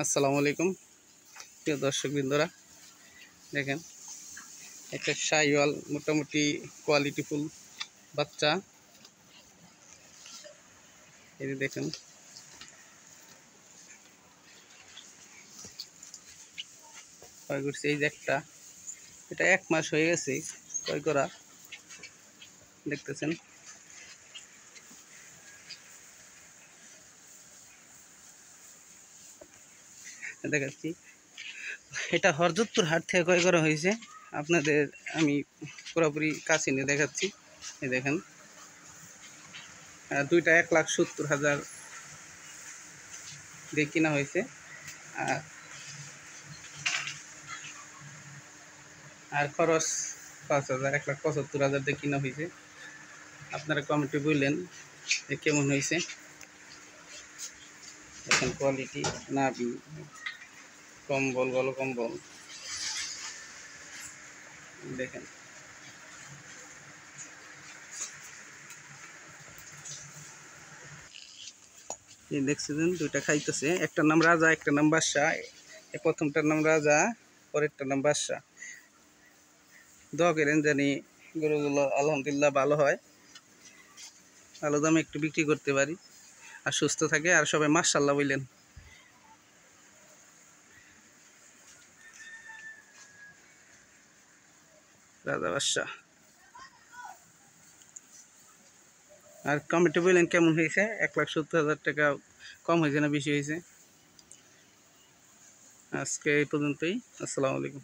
আসসালামু আলাইকুম প্রিয় দর্শকবৃন্দরা, দেখেন একটা শাহিওয়াল মোটামুটি কোয়ালিটিফুল বাচ্চা। এই যে দেখেন ক্রয় করছি, এই যে একটা, এটা 1 মাস হয়ে গেছে ক্রয় করা, দেখতেছেন। দেখাচ্ছি, এটা হরজতপুর হাট থেকে ক্রয় করা হয়েছে। আপনাদের আমি পুরোপুরি কাছে নিয়ে দেখাচ্ছি। এই দেখেন, দুইটা 1,70,000 দিয়ে কিনা হয়েছে। আর খরচ 5,000, 1,75,000 দিয়ে কিনা হয়েছে। আপনারা কমেন্টে বললেন যে কেমন হয়েছে। দেখেন কোয়ালিটি, নাভি, কম্বল, গল কম্বল দেখেন। এই দেখছিলেন, দুইটা খাইতেছে, একটা নাম রাজা, একটা নাম বাদশা। এই প্রথমটার নাম রাজা, পরেরটার নাম বাদশা। দোয়া করেন জানি গরুগুলো আলহামদুলিল্লাহ ভালো হয়, ভালো দামে একটু বিক্রি করতে পারি আর সুস্থ থাকে। আর সবাই মাশাআল্লাহ বললেন। রাজা বাদশা। আর কমেন্টে বললেন কেমন হয়েছে, 1,70,000 টাকা কম হয়েছে না বেশি হয়েছে। আজকে এই পর্যন্তই। আসসালামু আলাইকুম।